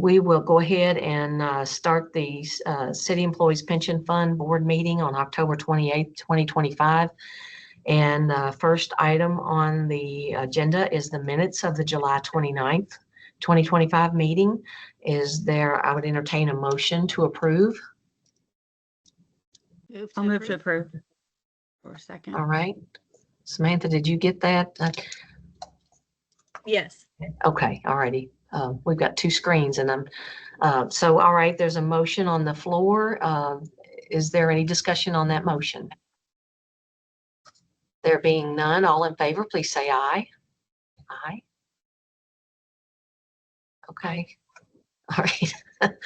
We will go ahead and start the City Employees Pension Fund Board meeting on October 28th, 2025. And first item on the agenda is the minutes of the July 29th, 2025 meeting. I would entertain a motion to approve. I'll move to approve for a second. All right. Samantha, did you get that? Yes. Okay, all righty. We've got two screens and so all right, there's a motion on the floor. Is there any discussion on that motion? There being none, all in favor, please say aye. Aye. Okay. All right.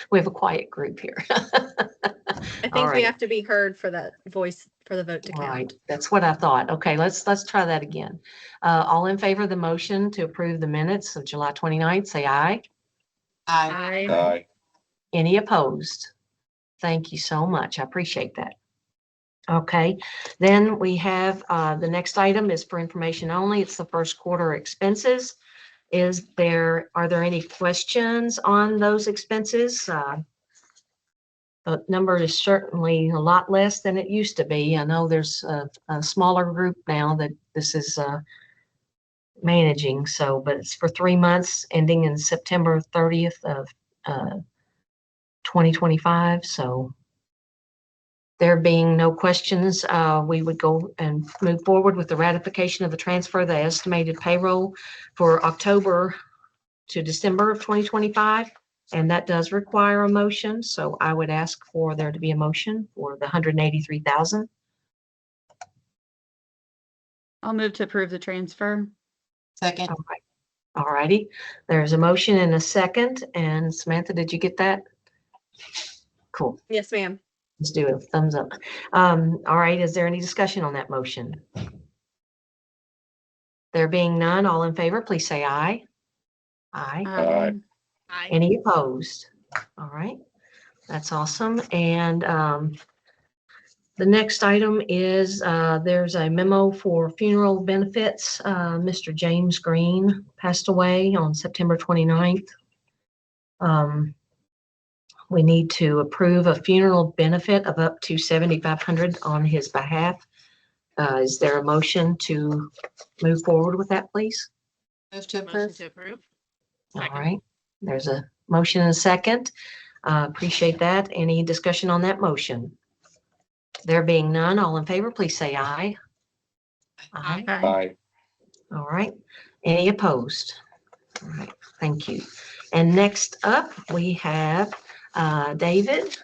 We have a quiet group here. I think we have to be heard for that voice for the vote to count. Right. That's what I thought. Okay, let's try that again. All in favor of the motion to approve the minutes of July 29th, say aye. Aye. Aye. Any opposed? Thank you so much. I appreciate that. Okay, then we have the next item is for information only. It's the first quarter expenses. Are there any questions on those expenses? The number is certainly a lot less than it used to be. I know there's a smaller group now that this is managing. But it's for 3 months ending in September 30th of 2025. So there being no questions, we would go and move forward with the ratification of the transfer of the estimated payroll for October to December of 2025. And that does require a motion. So I would ask for there to be a motion for the $183,000. I'll move to approve the transfer. Second. All right. All righty. There's a motion and a second. And Samantha, did you get that? Cool. Yes, ma'am. Let's do a thumbs up. All right. Is there any discussion on that motion? There being none, all in favor, please say aye. Aye. Aye. Aye. Any opposed? All right. That's awesome. And the next item is there's a memo for funeral benefits. Mr. James Green passed away on September 29th. We need to approve a funeral benefit of up to $7,500 on his behalf. Is there a motion to move forward with that, please? Move to Motion approve. to approve. All Second. right. There's a motion and a second. Appreciate that. Any discussion on that motion? There being none, all in favor, please say aye. Aye. Aye. Aye. All right. Any opposed? All right. Thank you. And next up, we have David.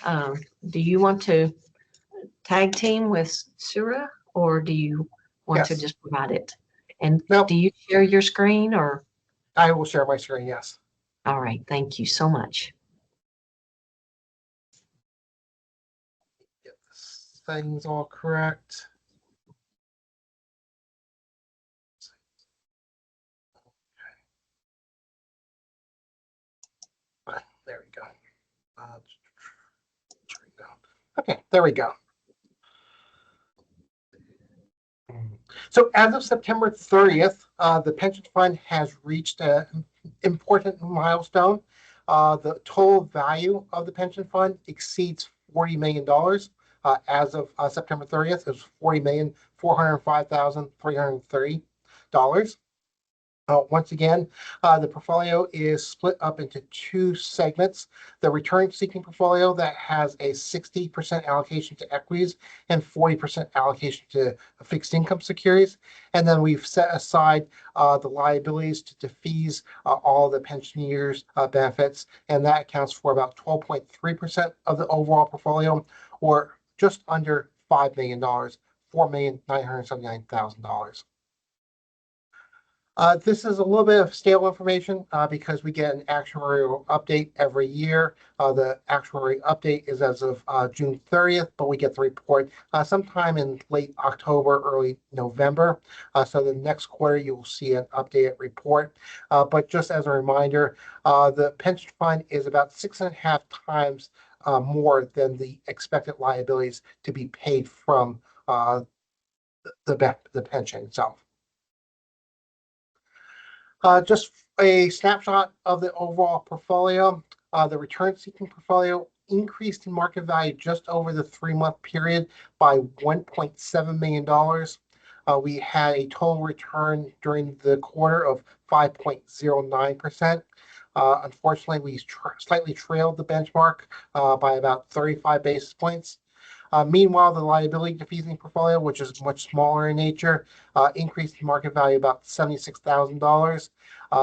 Do you want to tag team with Surah, or do you want to Yes. just provide it? And No. do you share your screen or? I will share my screen, yes. All right. Thank you so much. Get this things all correct. There we go. Okay, there we go. So as of September 30th, the pension fund has reached an important milestone. The total value of the pension fund exceeds $40 million. As of September 30th, it was $40,405,330. Once again, the portfolio is split up into two segments. The return-seeking portfolio that has a 60% allocation to equities and 40% allocation to fixed income securities. And then we've set aside the liabilities to defease all the pensioners' benefits, and that accounts for about 12.3% of the overall portfolio, or just under $5 million, $4,979,000. This is a little bit of stale information because we get an actuarial update every year. The actuarial update is as of June 30th, but we get the report sometime in late October, early November. So the next quarter, you will see an updated report. But just as a reminder, the pension fund is about 6.5 times more than the expected liabilities to be paid from the pension itself. Just A snapshot of the overall portfolio. The return-seeking portfolio increased in market value just over the 3-month period by $1.7 million. We had a total return during the quarter of 5.09%. Unfortunately, we slightly trailed the benchmark by about 35 basis points. Meanwhile, the liability defeasing portfolio, which is much smaller in nature, increased in market value about $76,000.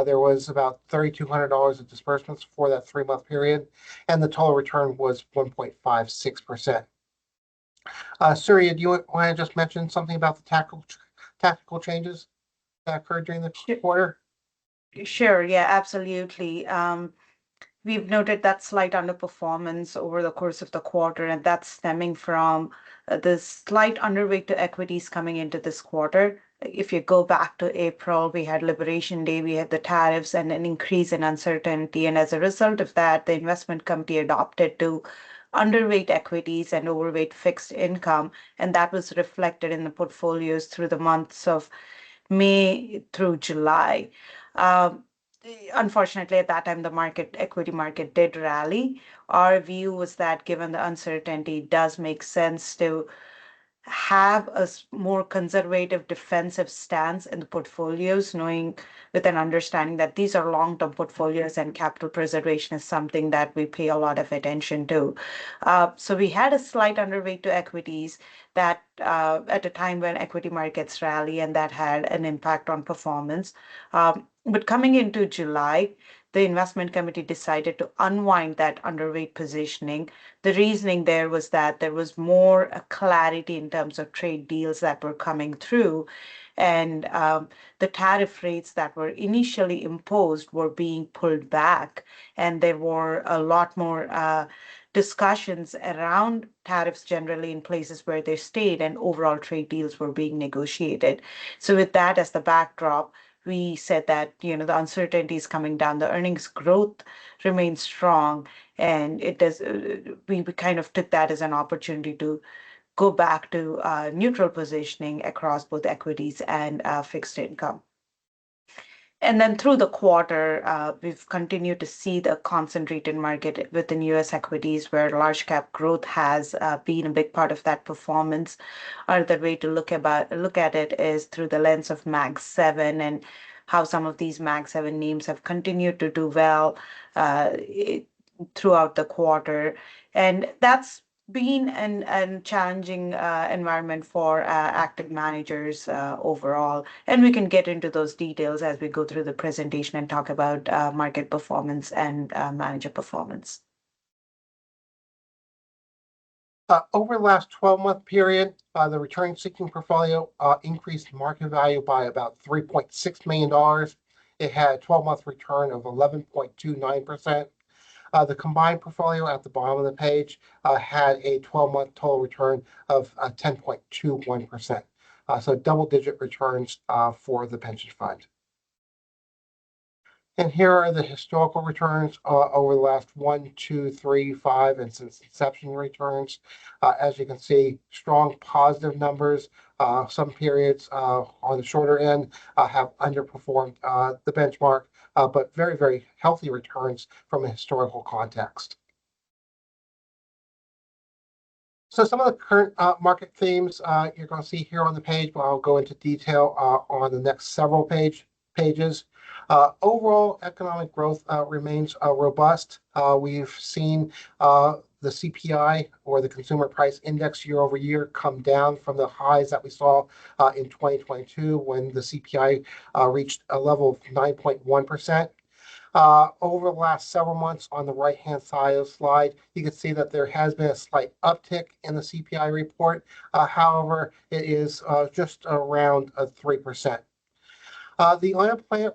There was about $3,200 of disbursements for that 3-month period, and the total return was 1.56%. Surya, do you want to just mention something about the tactical changes that occurred during the quarter? Sure, yeah, absolutely. We've noted that slight underperformance over the course of the quarter, and that's stemming from the slight underweight to equities coming into this quarter. If you go back to April, we had Liberation Day, we had the tariffs and an increase in uncertainty. And as a result of that, the investment committee adopted to underweight equities and overweight fixed income. And that was reflected in the portfolios through the months of May through July. Unfortunately, at that time, the equity market did rally. Our view was that given the uncertainty, it does make sense to have a more conservative defensive stance in the portfolios, knowing with an understanding that these are long-term portfolios and capital preservation is something that we pay a lot of attention to. So we had a slight underweight to equities that at a time when equity markets rally, and that had an impact on performance. But coming into July, the investment committee decided to unwind that underweight positioning. The reasoning there was that there was more clarity in terms of trade deals that were coming through, and the tariff rates that were initially imposed were being pulled back, and there were a lot more discussions around tariffs generally in places where they stayed, and overall trade deals were being negotiated. So with that as the backdrop, we said that the uncertainty is coming down, the earnings growth remains strong, and it does. We kind of took that as an opportunity to go back to neutral positioning across both equities and fixed income. And then through the quarter, we've continued to see the concentrated market within U.S. equities, where large cap growth has been a big part of that performance. Another way to look at it is through the lens of Mag 7 and how some of these Mag 7 names have continued to do well throughout the quarter. And that's been a challenging environment for active managers overall. And we can get into those details as we go through the presentation and talk about market performance and manager performance. Over the last 12-month period, the return-seeking portfolio increased market value by about $3.6 million. It had a 12-month return of 11.29%. The combined portfolio at the bottom of the page had a 12-month total return of 10.21%. So double-digit returns for the pension fund. And here are the historical returns over the last 1, 2, 3, 5, and since inception returns. As you can see, strong positive numbers. Some periods on the shorter end have underperformed the benchmark, but very, very healthy returns from a historical context. So some of the current market themes you're going to see here on the page, but I'll go into detail on the next several pages. Overall economic growth remains robust. We've seen the CPI, or the Consumer Price Index, year over year come down from the highs that we saw in 2022 when the CPI reached a level of 9.1%. Over the last several months, on the right-hand side of the slide, you can see that there has been a slight uptick in the CPI report. However, it is just around 3%. The unemployment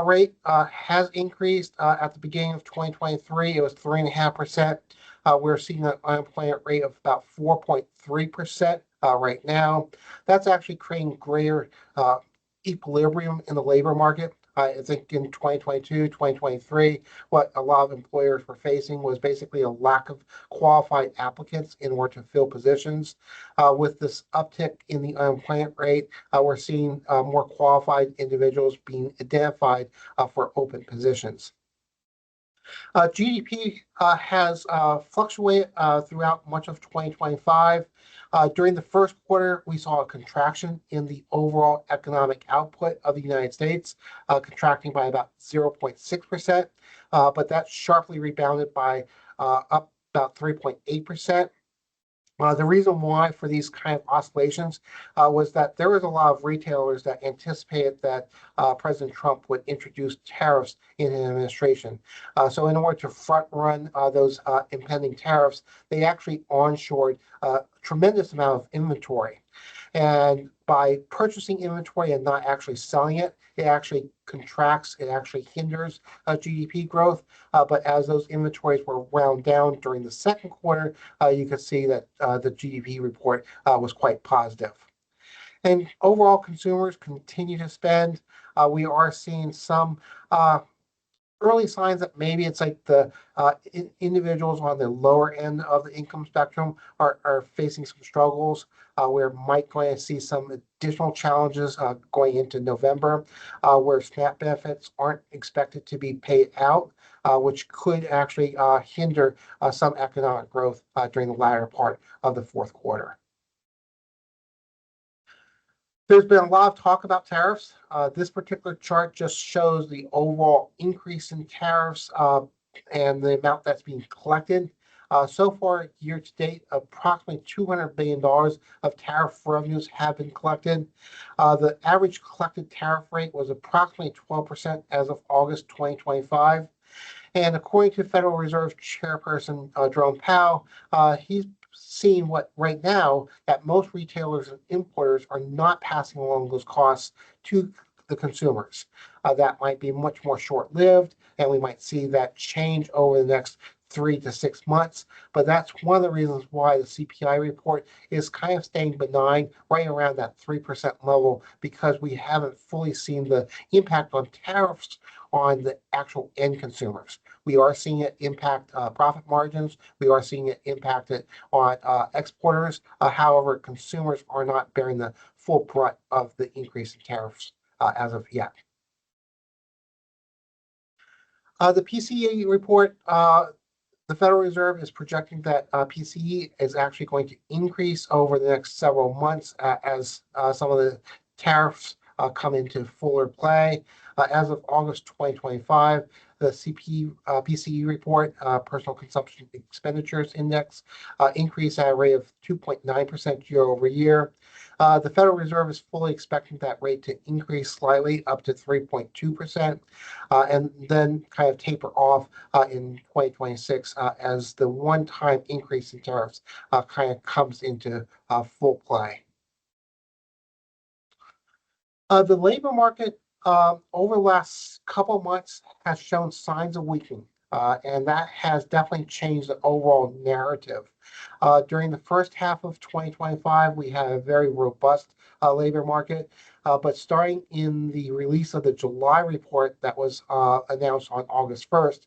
rate has increased at the beginning of 2023. It was 3.5%. We're seeing an unemployment rate of about 4.3% right now. That's actually creating greater equilibrium in the labor market. I think in 2022, 2023, what a lot of employers were facing was basically a lack of qualified applicants in order to fill positions. With this uptick in the unemployment rate, we're seeing more qualified individuals being identified for open positions. GDP has fluctuated throughout much of 2025. During the first quarter, we saw a contraction in the overall economic output of the United States, contracting by about 0.6%, but that sharply rebounded by up about 3.8%. The reason why for these kind of oscillations was that there was a lot of retailers that anticipated that President Trump would introduce tariffs in his administration. So in order to front run those impending tariffs, they actually onshored a tremendous amount of inventory. And by purchasing inventory and not actually selling it, it actually contracts, it actually hinders GDP growth. But as those inventories were wound down during the second quarter, you could see that the GDP report was quite positive. And overall, consumers continue to spend. We are seeing some early signs that maybe it's like the individuals on the lower end of the income spectrum are facing some struggles. We might going to see some additional challenges going into November, where SNAP benefits aren't expected to be paid out, which could actually hinder some economic growth during the latter part of the fourth quarter. There's been a lot of talk about tariffs. This particular chart just shows the overall increase in tariffs and the amount that's being collected. So far, year to date, approximately $200 billion of tariff revenues have been collected. The average collected tariff rate was approximately 12% as of August 2025. And according to Federal Reserve Chairperson Jerome Powell, he's seeing what right now that most retailers and importers are not passing along those costs to the consumers. That might be much more short-lived, and we might see that change over the next 3 to 6 months. But that's one of the reasons why the CPI report is kind of staying benign right around that 3% level, because we haven't fully seen the impact on tariffs on the actual end consumers. We are seeing it impact profit margins. We are seeing it impact it on exporters. However, consumers are not bearing the full brunt of the increase in tariffs as of yet. The PCE report, the Federal Reserve is projecting that PCE is actually going to increase over the next several months as some of the tariffs come into fuller play. As of August 2025, the PCE report, Personal Consumption Expenditures Index, increased at a rate of 2.9% year over year. The Federal Reserve is fully expecting that rate to increase slightly up to 3.2%, and then kind of taper off in 2026 as the one-time increase in tariffs kind of comes into full play. The labor market over the last couple of months has shown signs of weakening, and that has definitely changed the overall narrative. During the first half of 2025, we had a very robust labor market, but starting in the release of the July report that was announced on August 1st,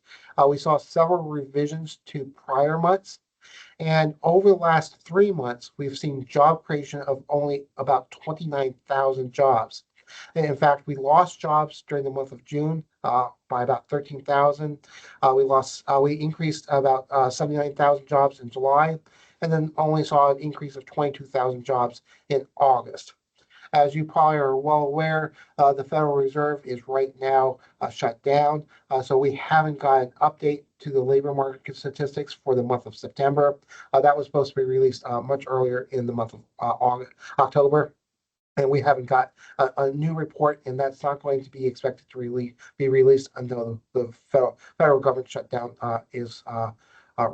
we saw several revisions to prior months. And over the last 3 months, we've seen job creation of only about 29,000 jobs. In fact, we lost jobs during the month of June by about 13,000. We increased about 79,000 jobs in July, and then only saw an increase of 22,000 jobs in August. As you probably are well aware, the Federal Reserve is right now shut down, so we haven't got an update to the labor market statistics for the month of September. That was supposed to be released much earlier in the month of October. And we haven't got a new report, and that's not going to be expected to be released until the federal government shutdown is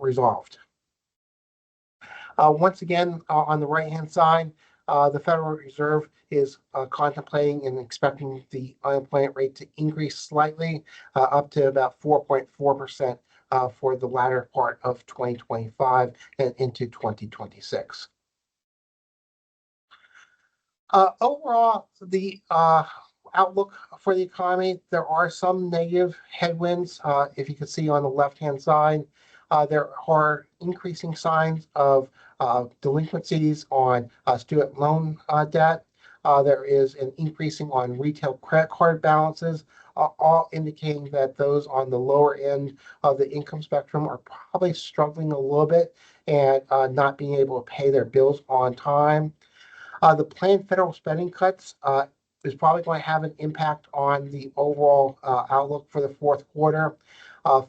resolved. Once again, on the right-hand side, the Federal Reserve is contemplating and expecting the unemployment rate to increase slightly up to about 4.4% for the latter part of 2025 and into 2026. Overall, the outlook for the economy, there are some negative headwinds. If you can see on the left-hand side, there are increasing signs of delinquencies on student loan debt. There is an increasing on retail credit card balances, all indicating that those on the lower end of the income spectrum are probably struggling a little bit and not being able to pay their bills on time. The planned federal spending cuts is probably going to have an impact on the overall outlook for the fourth quarter.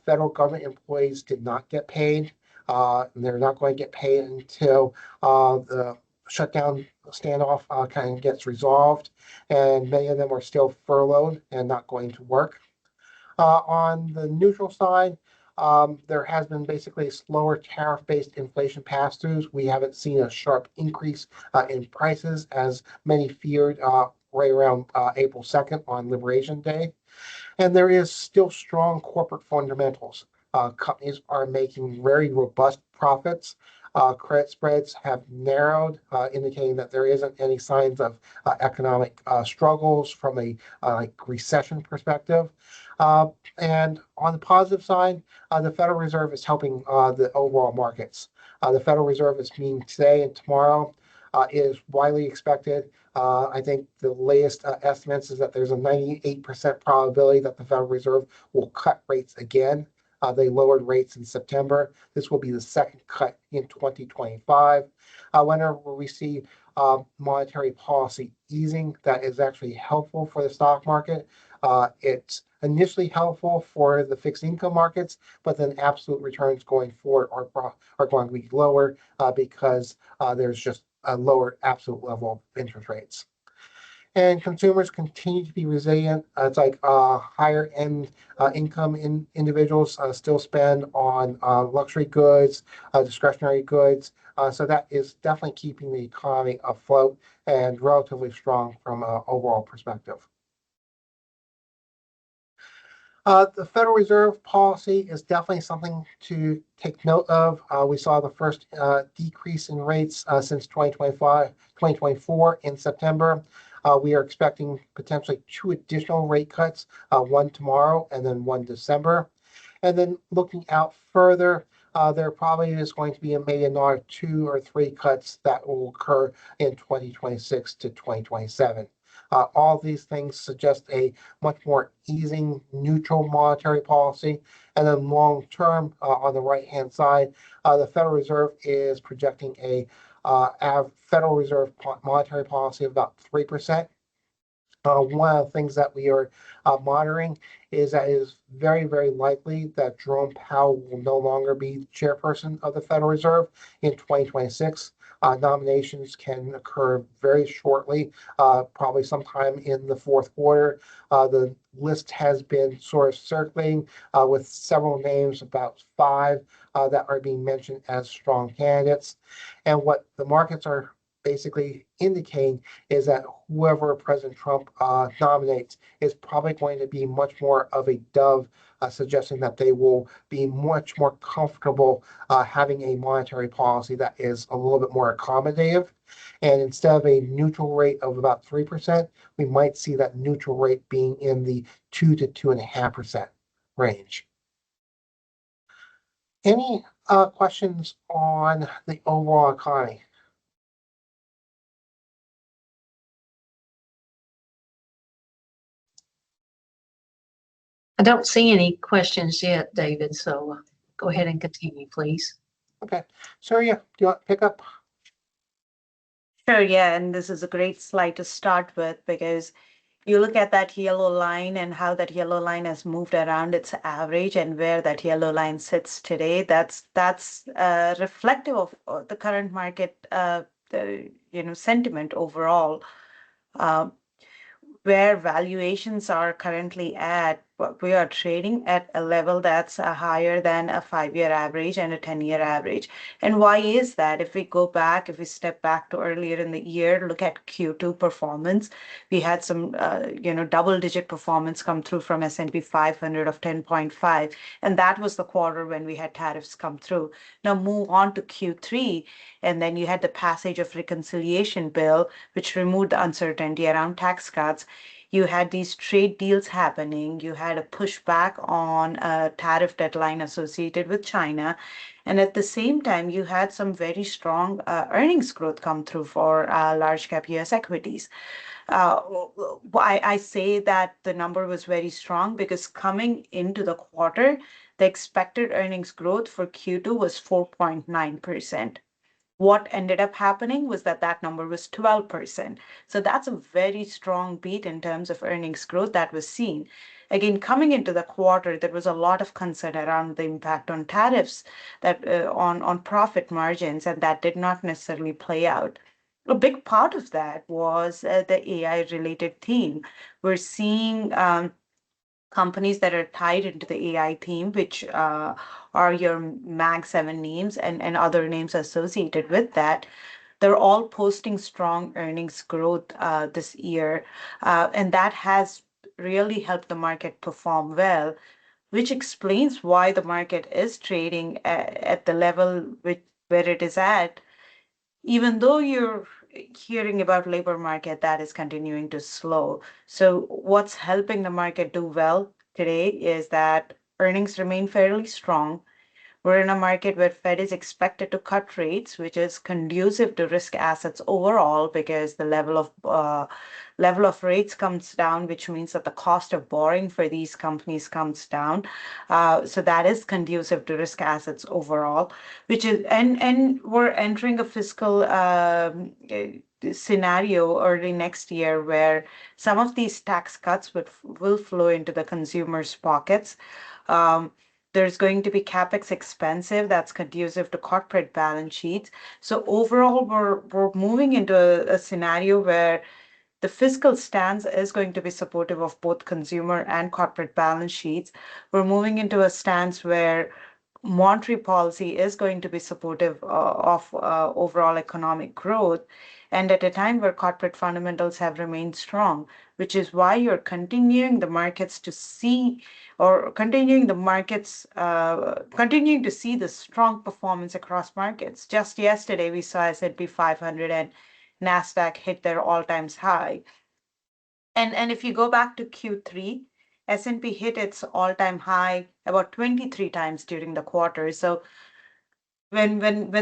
Federal government employees did not get paid. And they're not going to get paid until the shutdown standoff kind of gets resolved. And many of them are still furloughed and not going to work. On the neutral side, there has been basically slower tariff-based inflation pass-throughs. We haven't seen a sharp increase in prices as many feared right around April 2nd on Liberation Day. And there is still strong corporate fundamentals. Companies are making very robust profits. Credit spreads have narrowed, indicating that there isn't any signs of economic struggles from a like recession perspective. And on the positive side, the Federal Reserve is helping the overall markets. The Federal Reserve is meeting today and tomorrow. Is widely expected. I think the latest estimates is that there's a 98% probability that the Federal Reserve will cut rates again. They lowered rates in September. This will be the second cut in 2025. Whenever we see monetary policy easing, that is actually helpful for the stock market. It's initially helpful for the fixed income markets, but then absolute returns going forward are going to be lower because there's just a lower absolute level of interest rates. And consumers continue to be resilient. It's like higher end income individuals still spend on luxury goods, discretionary goods. So that is definitely keeping the economy afloat and relatively strong from an overall perspective. The Federal Reserve policy is definitely something to take note of. We saw the first decrease in rates since 2024 in September. We are expecting potentially 2 additional rate cuts, one tomorrow and then one December. And then looking out further, there probably is going to be maybe another 2 or 3 cuts that will occur in 2026 to 2027. All these things suggest a much more easing, neutral monetary policy. And then long term, on the right-hand side, the Federal Reserve is projecting a Federal Reserve monetary policy of about 3%. One of the things that we are monitoring is that it is very, very likely that Jerome Powell will no longer be chairperson of the Federal Reserve in 2026. Nominations can occur very shortly, probably sometime in the fourth quarter. The list has been sort of circulating with several names, about 5 that are being mentioned as strong candidates. And what the markets are basically indicating is that whoever President Trump nominates is probably going to be much more of a dove, suggesting that they will be much more comfortable having a monetary policy that is a little bit more accommodative. And instead of a neutral rate of about 3%, we might see that neutral rate being in the 2 to 2.5% range. Any questions on the overall economy? I don't see any questions yet, David, so go ahead and continue, please. Okay, so yeah, do you want to pick up? Sure, yeah, and this is a great slide to start with because you look at that yellow line and how that yellow line has moved around its average and where that yellow line sits today. That's reflective of the current market, sentiment overall. Where valuations are currently at, we are trading at a level that's higher than a 5-year average and a 10-year average. And why is that? If we go back, if we step back to earlier in the year, look at Q2 performance, we had some, double-digit performance come through from S&P 500 of 10.5, and that was the quarter when we had tariffs come through. Now move on to Q3, and then you had the passage of reconciliation bill, which removed the uncertainty around tax cuts. You had these trade deals happening. You had a pushback on a tariff deadline associated with China. And at the same time, you had some very strong earnings growth come through for large cap US equities. I say that the number was very strong because coming into the quarter, the expected earnings growth for Q2 was 4.9%. What ended up happening was that that number was 12%. So that's a very strong beat in terms of earnings growth that was seen. Again, coming into the quarter, there was a lot of concern around the impact on tariffs that on profit margins, and that did not necessarily play out. A big part of that was the AI related theme. We're seeing companies that are tied into the AI theme, which are your Mag 7 names and other names associated with that. They're all posting strong earnings growth this year, and that has really helped the market perform well, which explains why the market is trading at the level where it is at, even though you're hearing about labor market that is continuing to slow. So what's helping the market do well today is that earnings remain fairly strong. We're in a market where Fed is expected to cut rates, which is conducive to risk assets overall because the level of rates comes down, which means that the cost of borrowing for these companies comes down. So that is conducive to risk assets overall, which is and we're entering a fiscal scenario early next year where some of these tax cuts will flow into the consumers' pockets. There's going to be capex expensive that's conducive to corporate balance sheets. So overall, we're moving into a scenario where the fiscal stance is going to be supportive of both consumer and corporate balance sheets. We're moving into a stance where monetary policy is going to be supportive of overall economic growth, and at a time where corporate fundamentals have remained strong, which is why you're continuing the markets to see or continuing to see the strong performance across markets. Just yesterday, we saw S&P 500 and NASDAQ hit their all-time high. And if you go back to Q3, S&P hit its all-time high about 23 times during the quarter. So when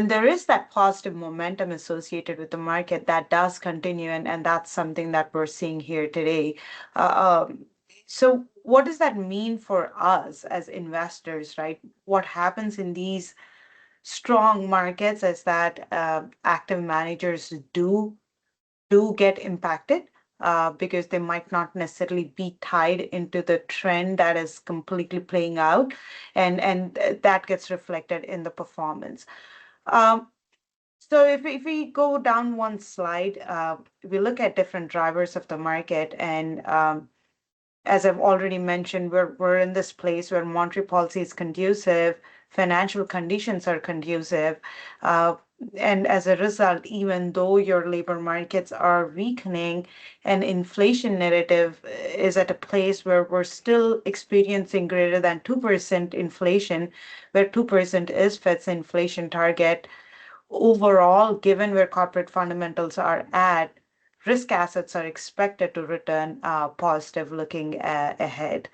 there is that positive momentum associated with the market, that does continue, and that's something that we're seeing here today. So what does that mean for us as investors, right? What happens in these strong markets is that active managers do get impacted because they might not necessarily be tied into the trend that is completely playing out, and that gets reflected in the performance. So if we go down one slide, we look at different drivers of the market, and as I've already mentioned, we're in this place where monetary policy is conducive, financial conditions are conducive, and as a result, even though your labor markets are weakening and inflation narrative is at a place where we're still experiencing greater than 2% inflation, where 2% is Fed's inflation target, overall, given where corporate fundamentals are at, risk assets are expected to return positive looking ahead.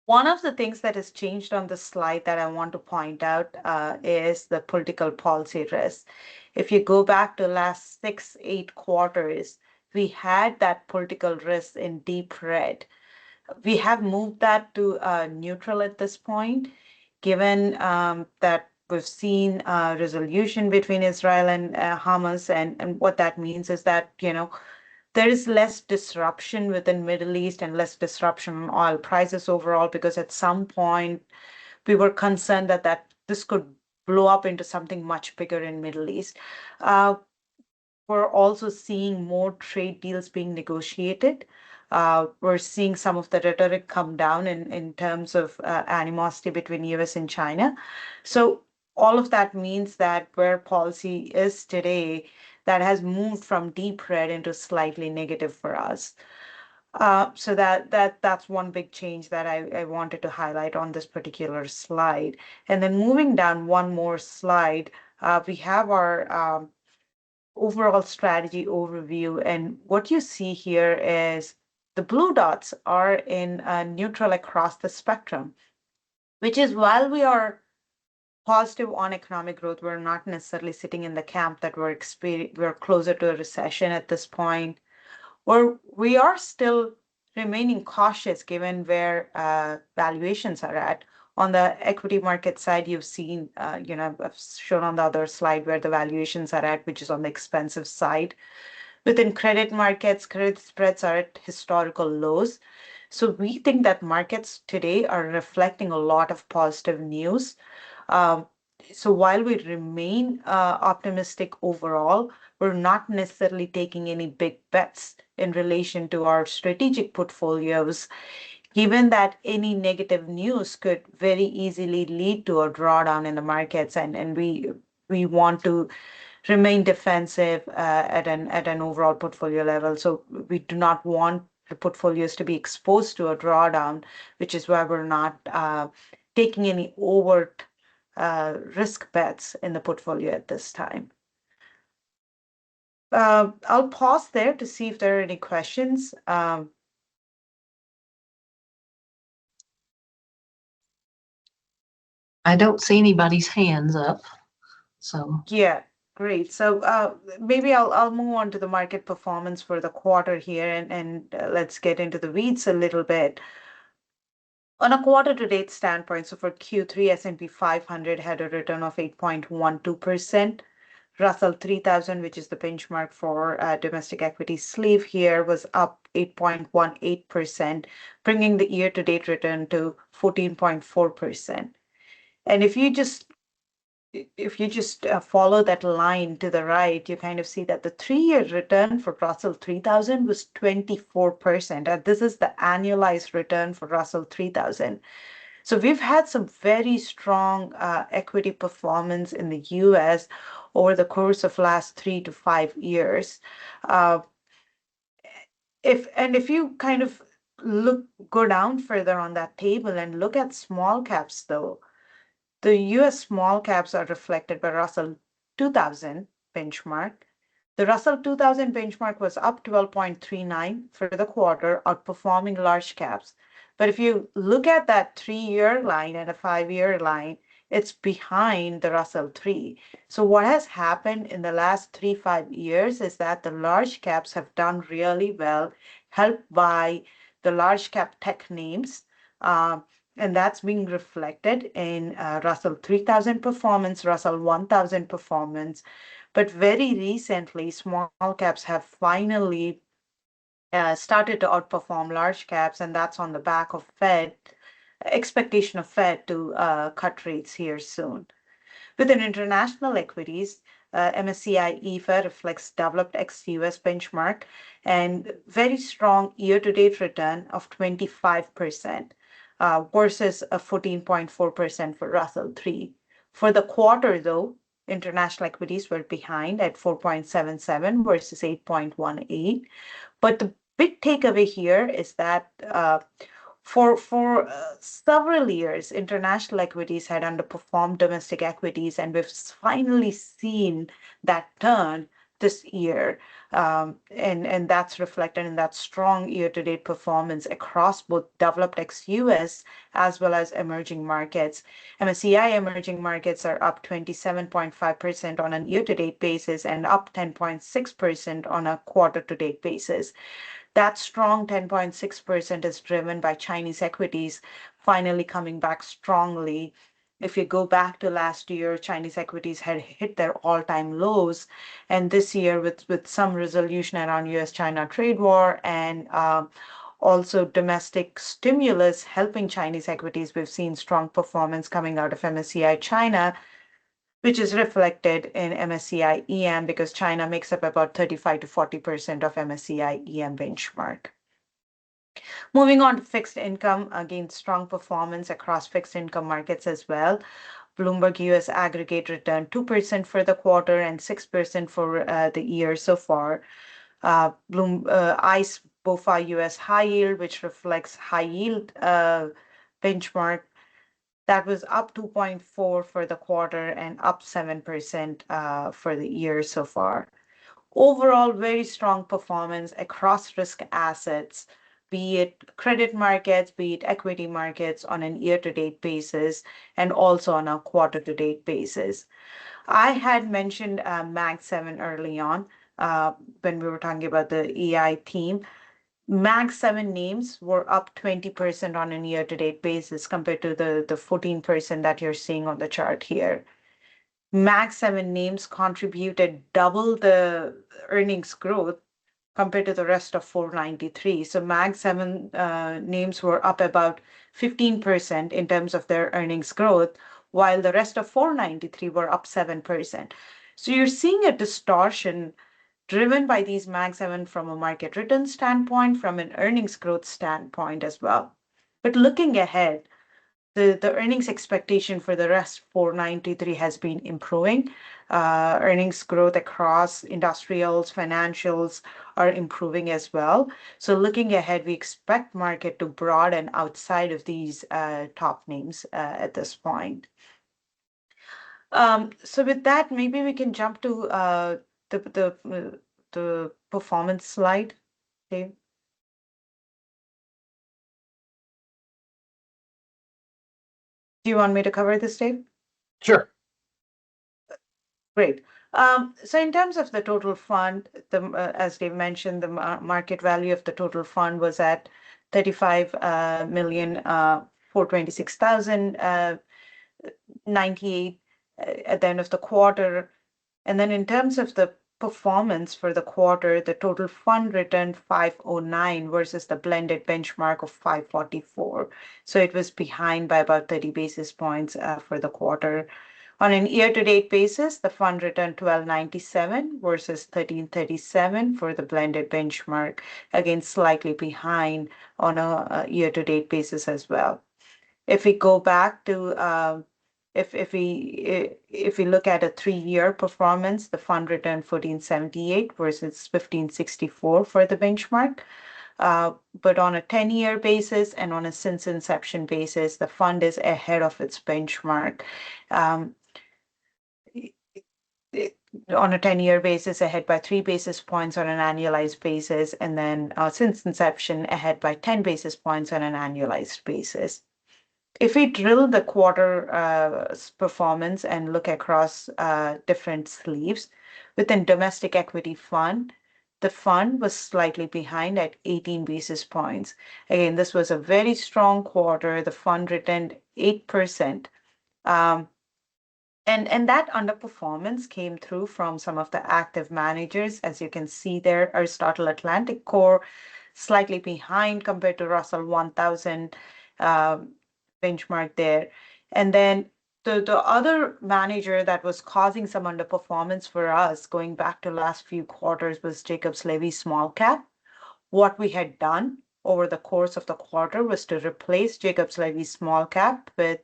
One of the things that has changed on the slide that I want to point out is the political policy risk. If you go back to last 6-8 quarters, we had that political risk in deep red. We have moved that to neutral at this point, given that we've seen a resolution between Israel and Hamas, and what that means is that, there is less disruption within Middle East and less disruption in oil prices overall, because at some point we were concerned that this could blow up into something much bigger in Middle East. We're also seeing more trade deals being negotiated. We're seeing some of the rhetoric come down in terms of animosity between US and China. So all of that means that where policy is today, that has moved from deep red into slightly negative for us. So that's one big change that I wanted to highlight on this particular slide. And then moving down one more slide, we have our overall strategy overview. And what you see here is the blue dots are in neutral across the spectrum, which is while we are positive on economic growth, we're not necessarily sitting in the camp that we're closer to a recession at this point, or we are still remaining cautious given where valuations are at. On the equity market side, you've seen, I've shown on the other slide where the valuations are at, which is on the expensive side. Within credit markets, credit spreads are at historical lows. So we think that markets today are reflecting a lot of positive news. Um, so while we remain optimistic overall, we're not necessarily taking any big bets in relation to our strategic portfolios, given that any negative news could very easily lead to a drawdown in the markets, and we want to remain defensive at an overall portfolio level. So we do not want the portfolios to be exposed to a drawdown, which is why we're not taking any overt risk bets in the portfolio at this time. I'll pause there to see if there are any questions. I don't see anybody's hands up, so. Yeah, great. So maybe I'll move on to the market performance for the quarter here, and let's get into the weeds a little bit. On a quarter-to-date standpoint, so for Q3, S&P 500 had a return of 8.12%. Russell 3000, which is the benchmark for domestic equity sleeve here, was up 8.18%, bringing the year-to-date return to 14.4%. And if you just follow that line to the right, you kind of see that the 3-year return for Russell 3000 was 24%. And this is the annualized return for Russell 3000. So we've had some very strong equity performance in the US over the course of last 3 to 5 years. If you kind of go down further on that table and look at small caps, though, the US small caps are reflected by Russell 2000 benchmark. The Russell 2000 benchmark was up 12.39 for the quarter, outperforming large caps. But if you look at that 3-year line and a 5-year line, it's behind the Russell 3. So what has happened in the last 3-5 years is that the large caps have done really well, helped by the large cap tech names. And that's being reflected in Russell 3000 performance, Russell 1000 performance. But very recently, small caps have finally started to outperform large caps, and that's on the back of expectation of Fed to cut rates here soon. Within international equities, MSCI EFA reflects developed ex-US benchmark and very strong year-to-date return of 25%. Versus a 14.4% for Russell 3. For the quarter, though, international equities were behind at 4.77 versus 8.18. But the big takeaway here is that for several years, international equities had underperformed domestic equities, and we've finally seen that turn this year. And that's reflected in that strong year-to-date performance across both developed ex-US as well as emerging markets. MSCI emerging markets are up 27.5% on a year-to-date basis and up 10.6% on a quarter-to-date basis. That strong 10.6% is driven by Chinese equities finally coming back strongly. If you go back to last year, Chinese equities had hit their all-time lows. And this year, with some resolution around US-China trade war and also domestic stimulus helping Chinese equities, we've seen strong performance coming out of MSCI China, which is reflected in MSCI EM because China makes up about 35 to 40% of MSCI EM benchmark. Moving on to fixed income, again, strong performance across fixed income markets as well. Bloomberg US aggregate returned 2% for the quarter and 6% for the year so far. ICE BOFA US high yield, which reflects high yield benchmark, that was up 2.4 for the quarter and up 7% for the year so far. Overall, very strong performance across risk assets, be it credit markets, be it equity markets on an year-to-date basis, and also on a quarter-to-date basis. I had mentioned Mag 7 early on when we were talking about the EI team. Mag 7 names were up 20% on a year-to-date basis compared to the 14% that you're seeing on the chart here. Mag 7 names contributed double the earnings growth compared to the rest of 493. So Mag 7 names were up about 15% in terms of their earnings growth, while the rest of 493 were up 7%. So you're seeing a distortion driven by these Mag 7 from a market return standpoint, from an earnings growth standpoint as well. But looking ahead, the earnings expectation for the rest 493 has been improving. Earnings growth across industrials, financials are improving as well. So looking ahead, we expect market to broaden outside of these top names at this point. So with that, maybe we can jump to the performance slide, Dave. Do you want me to cover this, Dave? Sure. Great. So in terms of the total fund, as Dave mentioned, the market value of the total fund was at 35,426,098 at the end of the quarter. And then in terms of the performance for the quarter, the total fund returned 509 versus the blended benchmark of 544. So it was behind by about 30 basis points for the quarter. On an year-to-date basis, the fund returned 1297 versus 1337 for the blended benchmark, again slightly behind on a year-to-date basis as well. If we go back to if we look at a 3-year performance, the fund returned 1478 versus 1564 for the benchmark. But on a 10-year basis and on a since inception basis, the fund is ahead of its benchmark. On a 10-year basis, ahead by 3 basis points on an annualized basis, and then since inception, ahead by 10 basis points on an annualized basis. If we drill the quarter performance and look across different sleeves, within domestic equity fund, the fund was slightly behind at 18 basis points. Again, this was a very strong quarter. The fund returned 8%. And that underperformance came through from some of the active managers. As you can see there, Aristotle Atlantic Core slightly behind compared to Russell 1000 benchmark there. And then the other manager that was causing some underperformance for us going back to last few quarters was Jacobs Levy Small Cap. What we had done over the course of the quarter was to replace Jacobs Levy Small Cap with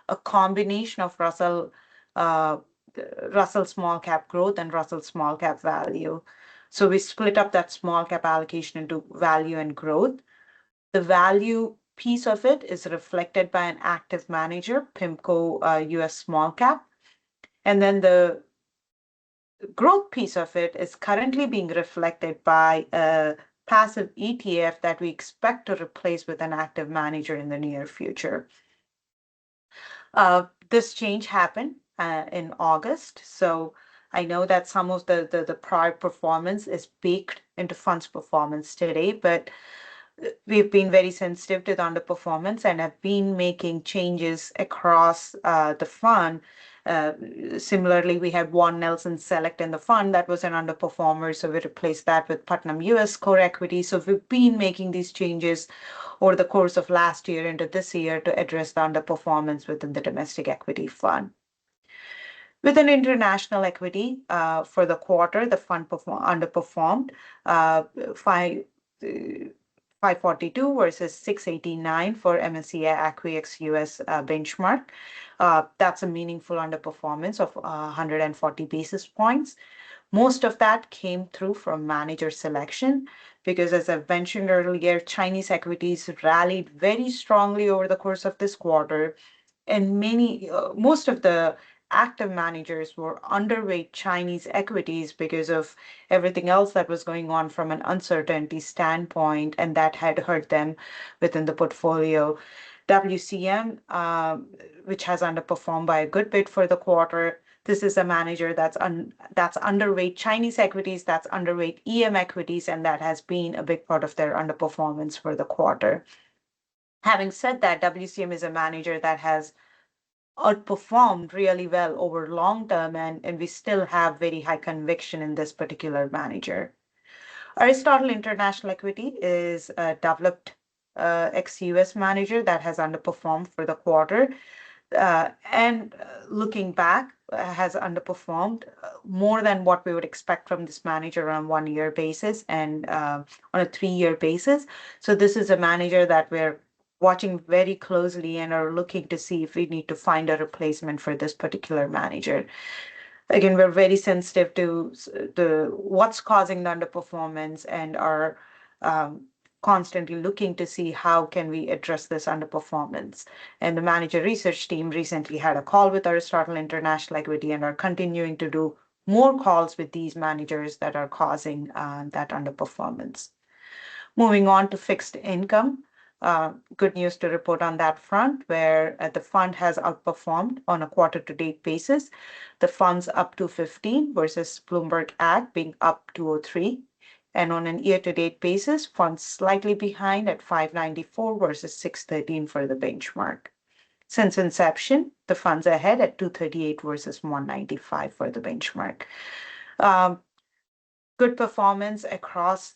a combination of Russell Small Cap Growth and Russell Small Cap Value. So we split up that small cap allocation into value and growth. The value piece of it is reflected by an active manager, PIMCO US Small Cap. And then the growth piece of it is currently being reflected by a passive ETF that we expect to replace with an active manager in the near future. This change happened in August. So I know that some of the prior performance is baked into fund's performance today, but we've been very sensitive to the underperformance and have been making changes across the fund. Similarly, we had one Nelson Select in the fund that was an underperformer, so we replaced that with Putnam US Core Equity. So we've been making these changes over the course of last year into this year to address the underperformance within the domestic equity fund. Within international equity, for the quarter, the fund underperformed 542 versus 689 for MSCI ACWX US benchmark. That's a meaningful underperformance of 140 basis points. Most of that came through from manager selection because, as I've mentioned earlier, Chinese equities rallied very strongly over the course of this quarter, and most of the active managers were underweight Chinese equities because of everything else that was going on from an uncertainty standpoint, and that had hurt them within the portfolio. WCM, which has underperformed by a good bit for the quarter. This is a manager that's underweight Chinese equities, that's underweight EM equities, and that has been a big part of their underperformance for the quarter. Having said that, WCM is a manager that has outperformed really well over long term, and we still have very high conviction in this particular manager. Aristotle International Equity is a developed ex-US manager that has underperformed for the quarter. And looking back, has underperformed more than what we would expect from this manager on a 1-year basis and on a 3-year basis. So this is a manager that we're watching very closely and are looking to see if we need to find a replacement for this particular manager. Again, we're very sensitive to what's causing the underperformance and are constantly looking to see how can we address this underperformance. And the manager research team recently had a call with Aristotle International Equity and are continuing to do more calls with these managers that are causing that underperformance. Moving on to fixed income. Good news to report on that front, where the fund has outperformed on a quarter-to-date basis. The fund's up to 15 versus Bloomberg Ag being up 203. And on an year-to-date basis, funds slightly behind at 594 versus 613 for the benchmark. Since inception, the funds are ahead at 238 versus 195 for the benchmark. Good performance across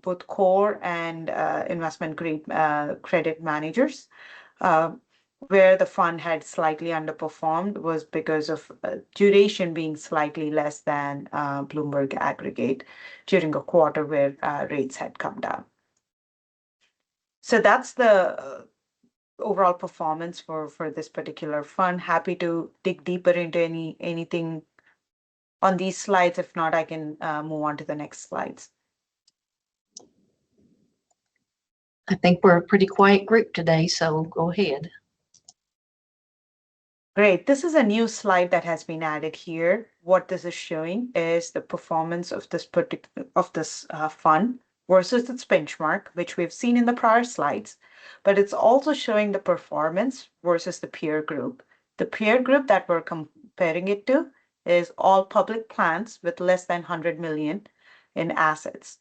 both core and investment grade credit managers. Where the fund had slightly underperformed was because of duration being slightly less than Bloomberg Aggregate during a quarter where rates had come down. So that's the overall performance for this particular fund. Happy to dig deeper into anything on these slides. If not, I can move on to the next slides. I think we're a pretty quiet group today, so go ahead. Great. This is a new slide that has been added here. What this is showing is the performance of this fund versus its benchmark, which we've seen in the prior slides, but it's also showing the performance versus the peer group. The peer group that we're comparing it to is all public plans with less than 100 million in assets.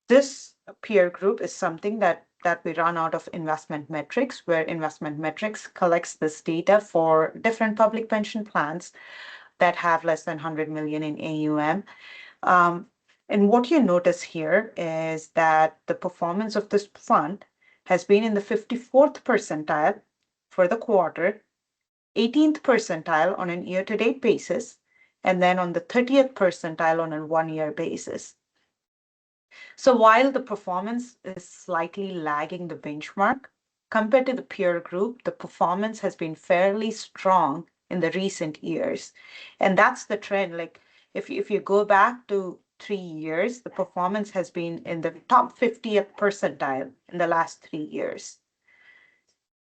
This peer group is something that we run out of Investment Metrics, where Investment Metrics collects this data for different public pension plans that have less than 100 million in AUM. And what you notice here is that the performance of this fund has been in the 54th percentile for the quarter, 18th percentile on an year-to-date basis, and then on the 30th percentile on a 1-year basis. So while the performance is slightly lagging the benchmark, compared to the peer group, the performance has been fairly strong in the recent years. And that's the trend. Like if you go back to 3 years, the performance has been in the top 50th percentile in the last 3 years.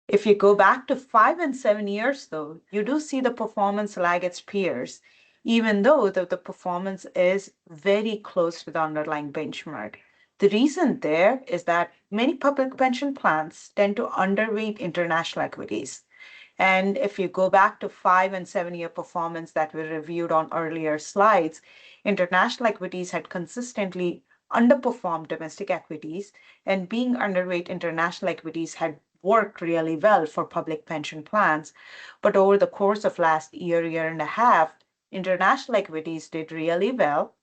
If you go back to 5 and 7 years, though, you do see the performance lag its peers, even though the performance is very close to the underlying benchmark. The reason there is that many public pension plans tend to underweight international equities. And if you go back to 5 and 7-year performance that we reviewed on earlier slides, international equities had consistently underperformed domestic equities, and being underweight international equities had worked really well for public pension plans. But over the course of last year and a half, international equities did really well,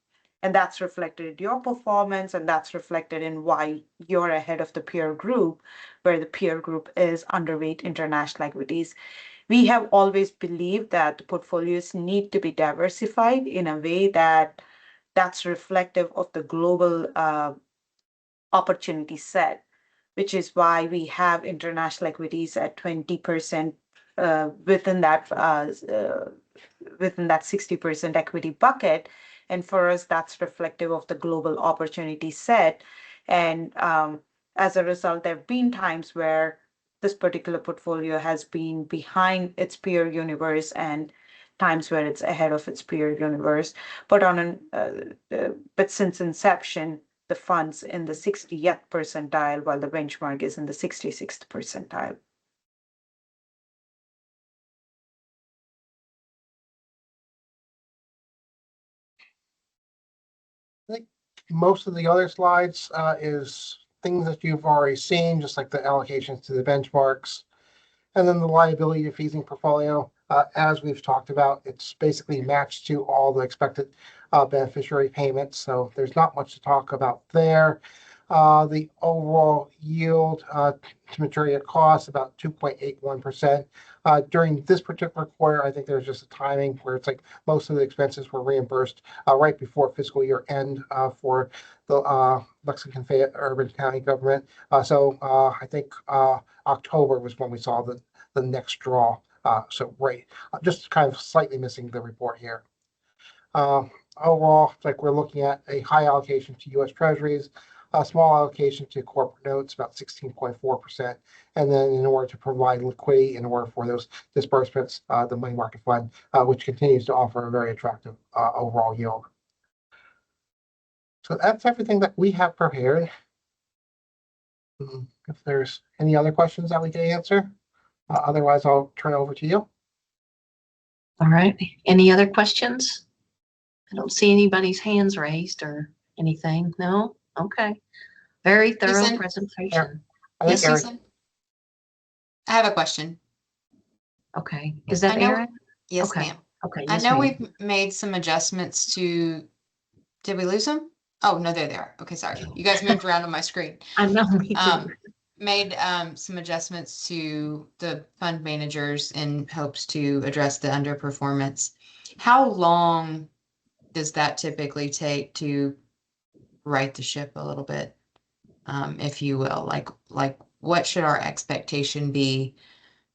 and that's reflected in your performance, and that's reflected in why you're ahead of the peer group, where the peer group is underweight international equities. We have always believed that the portfolios need to be diversified in a way that's reflective of the global opportunity set, which is why we have international equities at 20% within that 60% equity bucket. And for us, that's reflective of the global opportunity set. And as a result, there have been times where this particular portfolio has been behind its peer universe, and times where it's ahead of its peer universe. But but since inception, the fund's in the 60th percentile, while the benchmark is in the 66th percentile. I think most of the other slides is things that you've already seen, just like the allocations to the benchmarks. And then the liability defeasing portfolio, as we've talked about, it's basically matched to all the expected beneficiary payments. So there's not much to talk about there. The overall yield to maturity at cost, about 2.81%. During this particular quarter, I think there's just a timing where it's like most of the expenses were reimbursed right before fiscal year end for the Lexington Fayette Urban County government. So I think October was when we saw the next draw. So right, just kind of slightly missing the report here. Overall, it's like we're looking at a high allocation to U.S. Treasuries, a small allocation to corporate notes, about 16.4%. And then in order to provide liquidity in order for those disbursements, the money market fund, which continues to offer a very attractive overall yield. So that's everything that we have prepared. If there's any other questions that we can answer, otherwise I'll turn it over to you. All right. Any other questions? I don't see anybody's hands raised or anything. No? Okay. Very thorough Susan? presentation. I think Yes, Eric, Susan? I have a question. Okay. Is that I know- Aaron? Yes, Okay. ma'am. Okay. I Yes, know ma'am. we've made some adjustments to, did we lose them? Oh, no, there they are. Okay, sorry. You guys moved around on my screen. I know, me too. Made some adjustments to the fund managers in hopes to address the underperformance. How long does that typically take to right the ship a little bit, if you will? Like what should our expectation be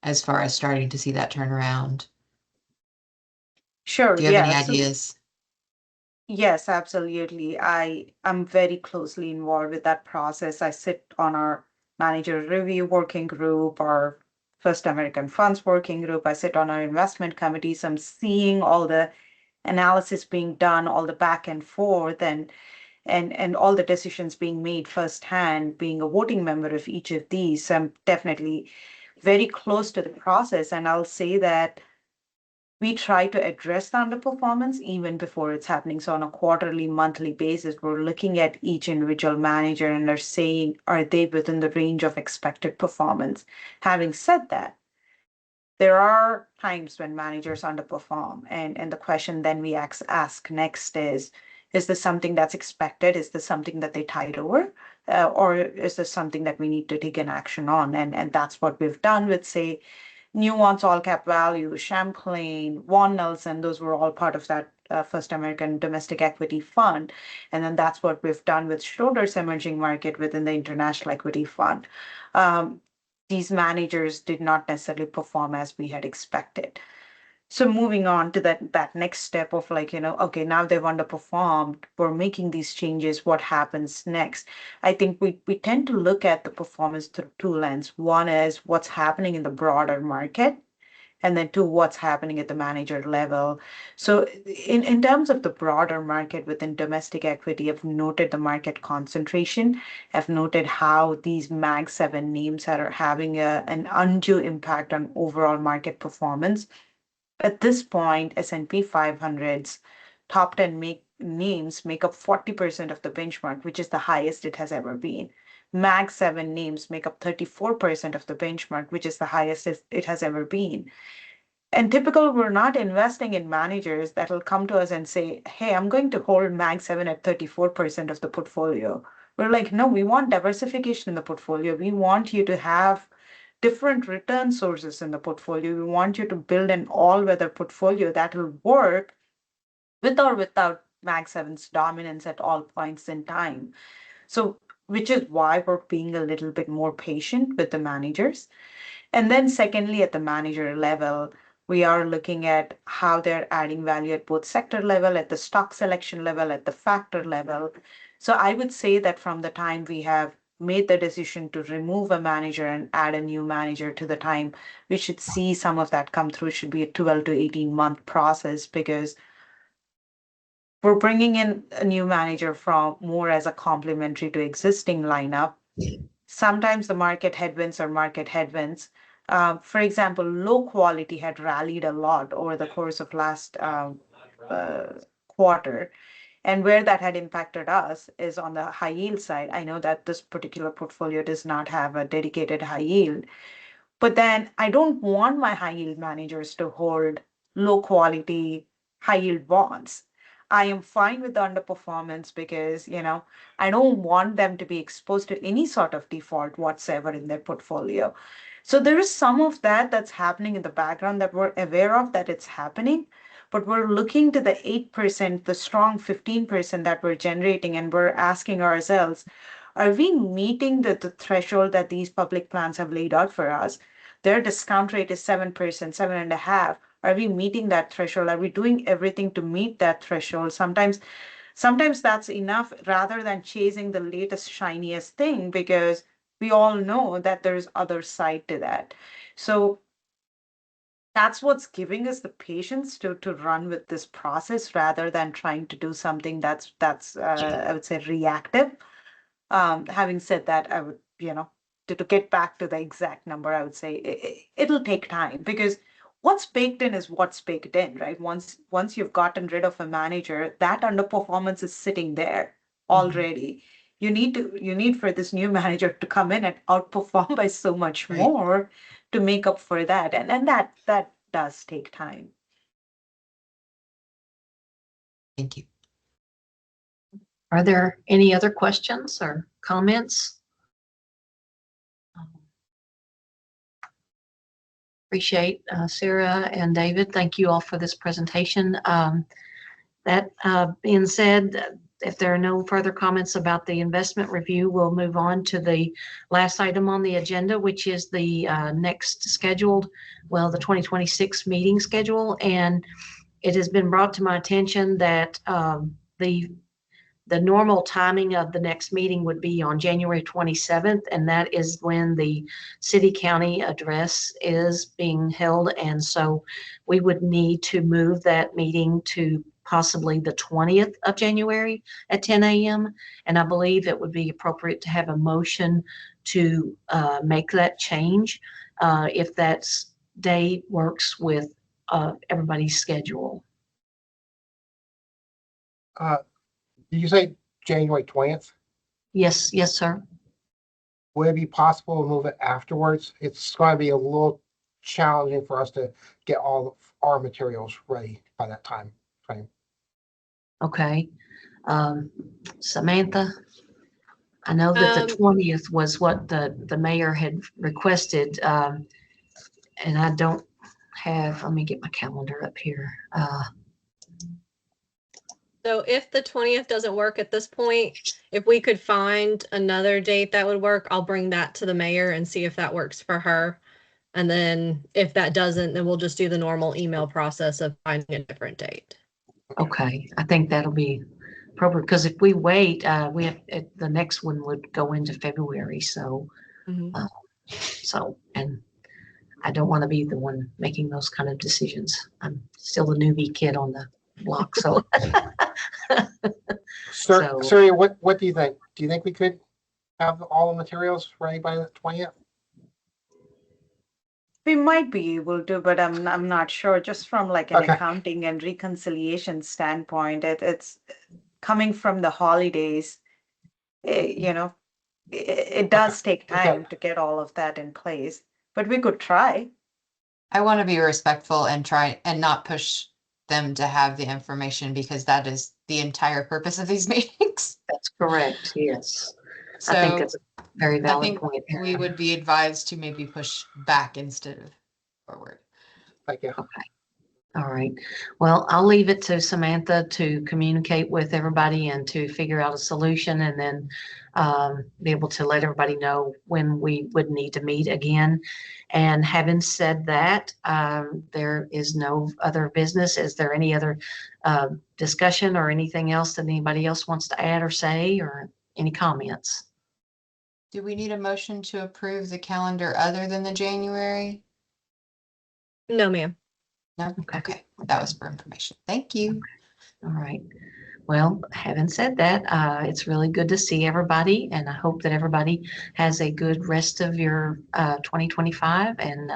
as far as starting to see that turn around? Sure, Do you have any yeah. So ideas? yes, absolutely. I am very closely involved with that process. I sit on our manager review working group, our First American Funds working group. I sit on our investment committee. So I'm seeing all the analysis being done, all the back and forth, and all the decisions being made firsthand, being a voting member of each of these. So I'm definitely very close to the process. And I'll say that we try to address the underperformance even before it's happening. So on a quarterly, monthly basis, we're looking at each individual manager and are saying, are they within the range of expected performance? Having said that, there are times when managers underperform. And the question then we ask next is this something that's expected? Is this something that they tide over? Or is this something that we need to take an action on? And that's what we've done with, say, Nuance All Cap Value, Champlain, Vaughan Nelson, those were all part of that First American Domestic Equity Fund. And then that's what we've done with Schroeder's Emerging Market within the International Equity Fund. These managers did not necessarily perform as we had expected. So moving on to that next step of like, okay, now they've underperformed, we're making these changes, what happens next? I think we tend to look at the performance through two lenses. One is what's happening in the broader market, and then two, what's happening at the manager level. So in terms of the broader market within domestic equity, I've noted the market concentration. I've noted how these Mag 7 names are having an undue impact on overall market performance. At this point, S&P 500's top 10 names make up 40% of the benchmark, which is the highest it has ever been. Mag 7 names make up 34% of the benchmark, which is the highest it has ever been. And typical, we're not investing in managers that will come to us and say, hey, I'm going to hold Mag 7 at 34% of the portfolio. We're like, no, we want diversification in the portfolio. We want you to have different return sources in the portfolio. We want you to build an all-weather portfolio that will work with or without Mag 7's dominance at all points in time. So, which is why we're being a little bit more patient with the managers. And then secondly, at the manager level, we are looking at how they're adding value at both sector level, at the stock selection level, at the factor level. So I would say that from the time we have made the decision to remove a manager and add a new manager to the time we should see some of that come through should be a 12 to 18-month process, because we're bringing in a new manager from more as a complementary to existing lineup. Sometimes the market headwinds are market headwinds. For example, low quality had rallied a lot over the course of last uh, quarter. And where that had impacted us is on the high yield side. I know that this particular portfolio does not have a dedicated high yield, but then I don't want my high yield managers to hold low quality high yield bonds. I am fine with the underperformance because, I don't want them to be exposed to any sort of default whatsoever in their portfolio. So there is some of that that's happening in the background that we're aware of that it's happening, but we're looking to the 8%, the strong 15% that we're generating, and we're asking ourselves, are we meeting the threshold that these public plans have laid out for us? Their discount rate is 7%, 7.5%. Are we meeting that threshold? Are we doing everything to meet that threshold? Sometimes that's enough rather than chasing the latest, shiniest thing, because we all know that there's other side to that. So that's what's giving us the patience to run with this process rather than trying to do something that's I would say reactive. Having said that, I would, to get back to the exact number, I would say it'll take time, because what's baked in is what's baked in, right? Once you've gotten rid of a manager, that underperformance is sitting there already. You need for this new manager to come in and outperform by so much Right. more to make up for that. And that does take time. Thank you. Are there any other questions or comments? Appreciate Sarah and David. Thank you all for this presentation. That being said, if there are no further comments about the investment review, we'll move on to the last item on the agenda, which is the next scheduled, the 2026 meeting schedule. And it has been brought to my attention that the normal timing of the next meeting would be on January 27th, and that is when the city-county address is being held. And so we would need to move that meeting to possibly the 20th of January at 10 a.m. And I believe it would be appropriate to have a motion to make that change if that day works with everybody's schedule. Did you say January 20th? Yes, yes, sir. Would it be possible to move it afterwards? It's going to be a little challenging for us to get all of our materials ready by that time frame. Okay. Samantha, I know that the 20th was what the mayor had requested, and I don't have, let me get my calendar up here. So if the 20th doesn't work at this point, if we could find another date that would work, I'll bring that to the mayor and see if that works for her. And then if that doesn't, then we'll just do the normal email process of finding a different date. Okay, I think that'll be appropriate, because if we wait, we have, the next one would go into February, so, and I don't want to be the one making those kind of decisions. I'm still the newbie kid on the block, so. So- Siri, what do you think? Do you think we could have all the materials ready by the 20th? We might be able to, but I'm not sure. Just from like an Okay. accounting and reconciliation standpoint, it's coming from the holidays. It does take time to get all of that in place, but we could try. I want to be respectful and try and not push them to have the information, because that is the entire purpose of these meetings. That's correct, yes. I think So that's a very I valid think point. we would be advised to maybe push back instead of forward. Thank you. All right. Well, I'll leave it to Samantha to communicate with everybody and to figure out a solution, and then be able to let everybody know when we would need to meet again. And having said that, there is no other business. Is there any other discussion or anything else that anybody else wants to add or say, or any comments? Do we need a motion to approve the calendar other than the January? No, ma'am. No? Okay. Okay, that was for information. Thank you. All right. Well, having said that, it's really good to see everybody, and I hope that everybody has a good rest of your 2025 and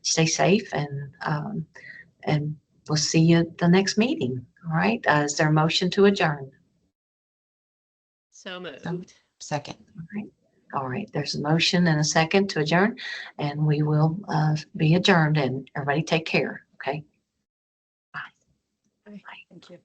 stay safe, and we'll see you at the next meeting. All right. Is there a motion to adjourn? So moved. Second. All right. All right. There's a motion and a second to adjourn, and we will be adjourned. And everybody take care. Okay. Thank you.